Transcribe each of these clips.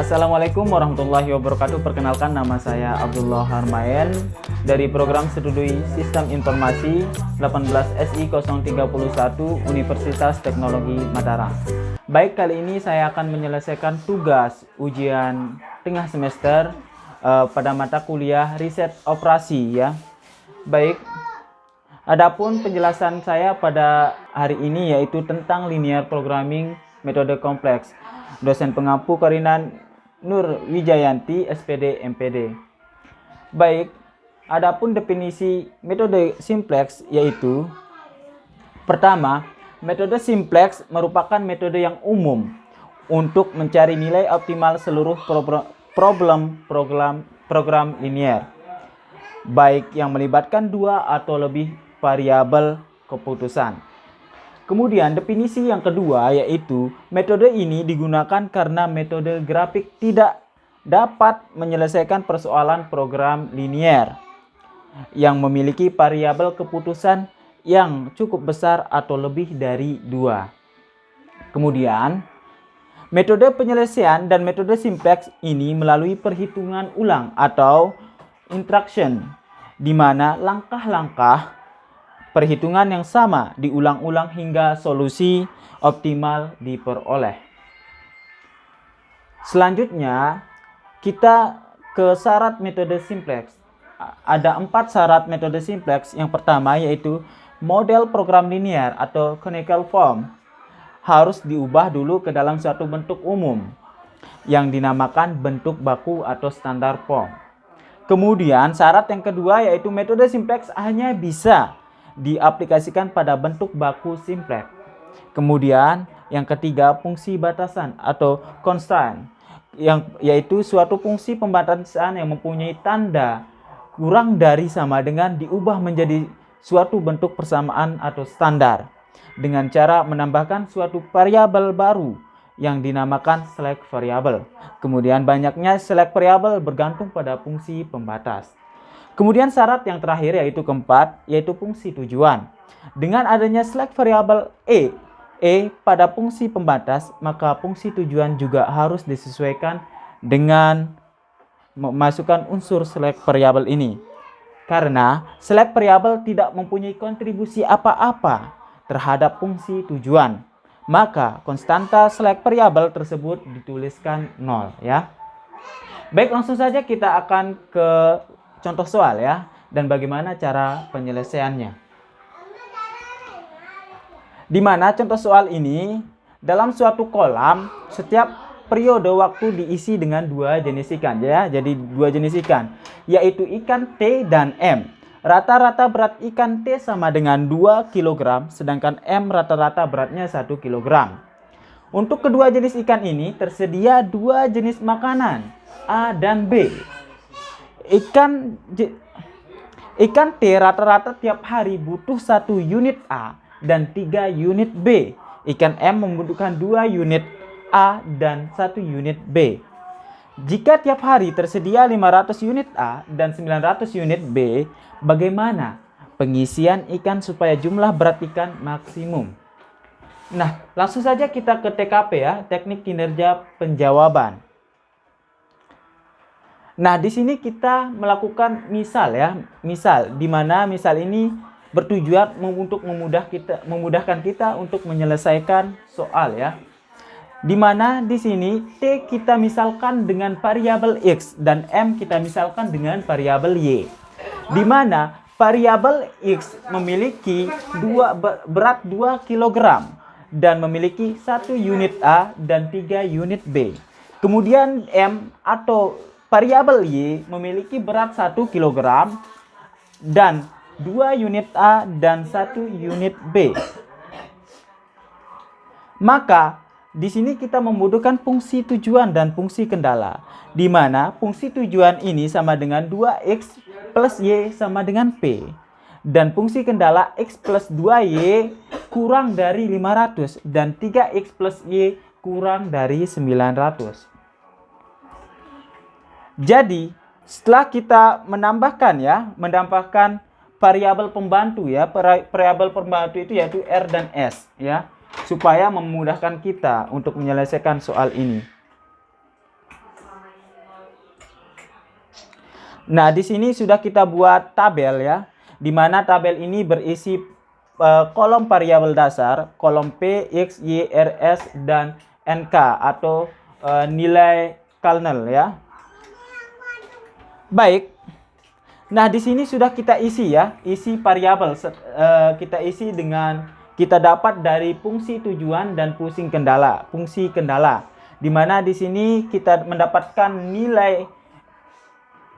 Assalamualaikum warahmatullahi wabarakatuh. Perkenalkan, nama saya Abdullah Harmaen dari program studi Sistem Informasi 18 SI 031 Universitas Teknologi Mataram. Baik, kali ini saya akan menyelesaikan tugas ujian tengah semester pada mata kuliah riset operasi ya. Baik, adapun penjelasan saya pada hari ini yaitu tentang linear programming metode kompleks. Dosen pengampu Karina Nur Wijayanti, SPD, MPD. Baik, adapun definisi metode simplex yaitu pertama, metode simplex merupakan metode yang umum untuk mencari nilai optimal seluruh program linear, baik yang melibatkan dua atau lebih variabel keputusan. Kemudian definisi yang kedua yaitu metode ini digunakan karena metode grafik tidak dapat menyelesaikan persoalan program linear yang memiliki variabel keputusan yang cukup besar atau lebih dari dua. Kemudian metode penyelesaian dan metode simplex ini melalui perhitungan ulang atau interaction, di mana langkah-langkah perhitungan yang sama diulang-ulang hingga solusi optimal diperoleh. Selanjutnya, kita ke syarat metode simplex. Ada 4 syarat metode simplex. Yang pertama yaitu model program linear atau canonical form harus diubah dulu ke dalam suatu bentuk umum yang dinamakan bentuk baku atau standar form. Kemudian syarat yang kedua yaitu metode simplex hanya bisa diaplikasikan pada bentuk baku simplex. Kemudian yang ketiga, fungsi batasan atau constraint, yaitu suatu fungsi pembatasan yang mempunyai tanda kurang dari sama dengan diubah menjadi suatu bentuk persamaan atau standar dengan cara menambahkan suatu variabel baru yang dinamakan select variable. Kemudian banyaknya select variable bergantung pada fungsi pembatas. Kemudian syarat yang terakhir yaitu keempat, yaitu fungsi tujuan. Dengan adanya select variable E pada fungsi pembatas, maka fungsi tujuan juga harus disesuaikan dengan memasukkan unsur select variable ini. Karena select variable tidak mempunyai kontribusi apa-apa terhadap fungsi tujuan, maka konstanta select variable tersebut dituliskan 0 ya. Baik, langsung saja kita akan ke contoh soal ya, dan bagaimana cara penyelesaiannya. Di mana contoh soal ini dalam suatu kolam setiap periode waktu diisi dengan dua jenis ikan ya. Jadi dua jenis ikan yaitu ikan T dan M. Rata-rata berat ikan T sama dengan 2 kg sedangkan M rata-rata beratnya 1 kg. Untuk kedua jenis ikan ini tersedia dua jenis makanan A dan B. Ikan T rata-rata tiap hari butuh 1 unit A dan 3 unit B. Ikan M membutuhkan 2 unit A dan 1 unit B. Jika tiap hari tersedia 500 unit A dan 900 unit B, bagaimana pengisian ikan supaya jumlah berat ikan maksimum? Nah, langsung saja kita ke TKP ya, teknik kinerja penjawaban. Nah, di sini kita melakukan misal ya. Misal di mana misal ini bertujuan untuk memudahkan kita untuk menyelesaikan soal ya. Di mana di sini T kita misalkan dengan variabel X dan M kita misalkan dengan variabel Y. Di mana variabel X memiliki berat 2 kg dan memiliki 1 unit A dan 3 unit B. Kemudian M atau variabel Y memiliki berat 1 kg dan 2 unit A dan 1 unit B. Maka di sini kita membutuhkan fungsi tujuan dan fungsi kendala, di mana fungsi tujuan ini sama dengan 2X plus Y sama dengan P. Dan fungsi kendala X plus 2Y kurang dari 500 dan 3X plus Y kurang dari 900. Jadi, setelah kita menambahkan variabel pembantu ya, variabel pembantu itu yaitu R dan S ya, supaya memudahkan kita untuk menyelesaikan soal ini. Nah, di sini sudah kita buat tabel ya, di mana tabel ini berisi kolom variabel dasar, kolom P, X, Y, R, S, dan NK atau nilai kernel ya. Baik. Nah, di sini sudah kita isi ya, isi variabel. Kita isi dengan kita dapat dari fungsi tujuan dan fungsi kendala. Di mana di sini kita mendapatkan nilai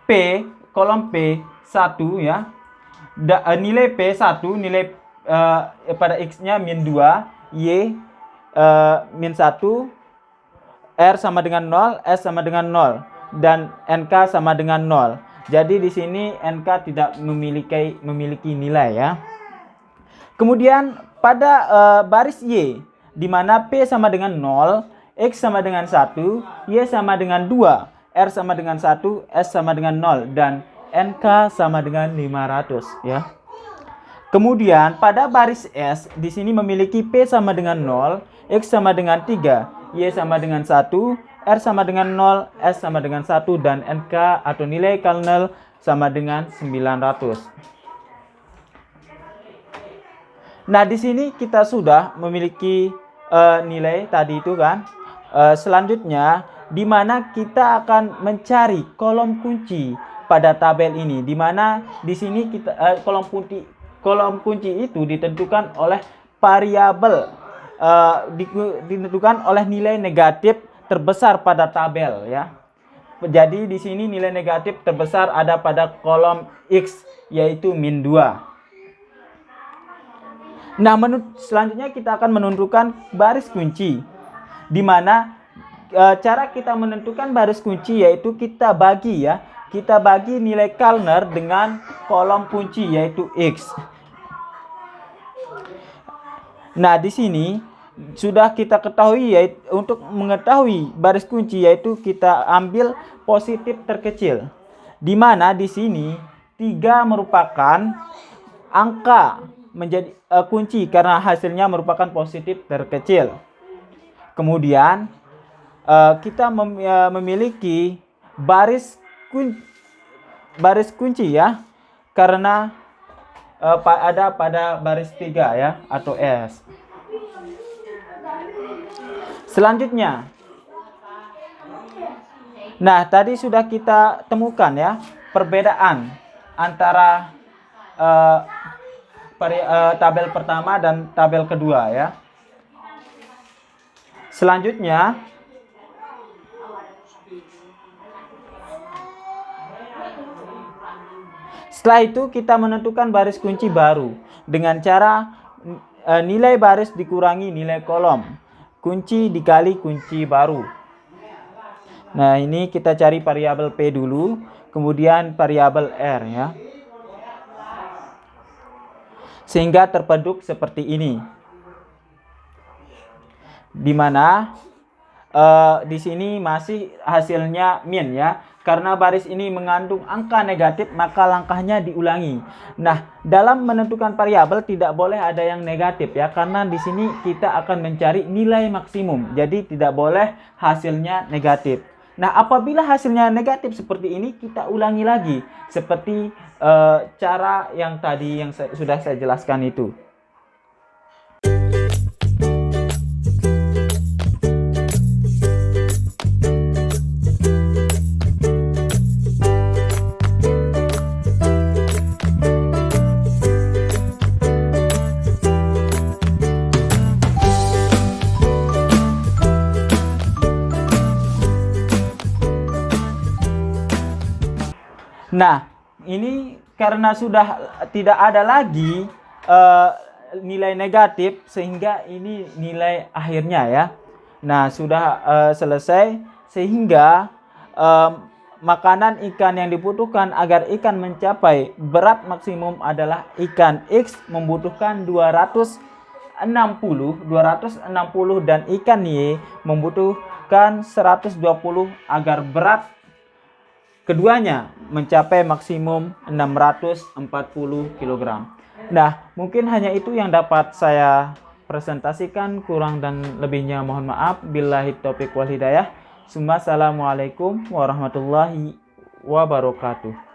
P, kolom P1 ya. Nilai P1, nilai pada X-nya min 2, Y min 1, R sama dengan 0, S sama dengan 0, dan NK sama dengan 0. Jadi di sini NK tidak memiliki nilai ya. Kemudian pada baris Y, di mana P sama dengan 0, X sama dengan 1, Y sama dengan 2, R sama dengan 1, S sama dengan 0, dan NK sama dengan 500 ya. Kemudian pada baris S, di sini memiliki P sama dengan 0, X sama dengan 3, Y sama dengan 1, R sama dengan 0, S sama dengan 1, dan NK atau nilai kernel sama dengan 900. Nah, di sini kita sudah memiliki nilai tadi itu kan. Selanjutnya, di mana kita akan mencari kolom kunci pada tabel ini, di mana di sini kita kolom kunci itu ditentukan oleh variabel, ditentukan oleh nilai negatif terbesar pada tabel ya. Jadi di sini nilai negatif terbesar ada pada kolom X, yaitu min 2. Nah, selanjutnya kita akan menentukan baris kunci, di mana cara kita menentukan baris kunci yaitu kita bagi ya. Kita bagi nilai kernel dengan kolom kunci yaitu X. Nah, di sini sudah kita ketahui yaitu untuk mengetahui baris kunci yaitu kita ambil positif terkecil, di mana di sini 3 merupakan angka menjadi kunci karena hasilnya merupakan positif terkecil. Kemudian kita memiliki baris kunci ya, karena ada pada baris 3 ya atau S. Selanjutnya, nah tadi sudah kita temukan ya perbedaan antara tabel pertama dan tabel kedua ya. Selanjutnya, setelah itu kita menentukan baris kunci baru dengan cara nilai baris dikurangi nilai kolom, kunci dikali kunci baru. Nah, ini kita cari variabel P dulu, kemudian variabel R ya. Sehingga terbentuk seperti ini. Di mana di sini masih hasilnya min ya. Karena baris ini mengandung angka negatif, maka langkahnya diulangi. Nah, dalam menentukan variabel tidak boleh ada yang negatif ya, karena di sini kita akan mencari nilai maksimum. Jadi tidak boleh hasilnya negatif. Nah, apabila hasilnya negatif seperti ini, kita ulangi lagi seperti cara yang tadi yang sudah saya jelaskan itu. Nah, ini karena sudah tidak ada lagi nilai negatif, sehingga ini nilai akhirnya ya. Nah, sudah selesai, sehingga makanan ikan yang dibutuhkan agar ikan mencapai berat maksimum adalah ikan X membutuhkan 260 dan ikan Y membutuhkan 120 agar berat keduanya mencapai maksimum 640 kg. Nah, mungkin hanya itu yang dapat saya presentasikan. Kurang dan lebihnya mohon maaf. Billahi taufiq wal hidayah. Assalamualaikum warahmatullahi wabarakatuh.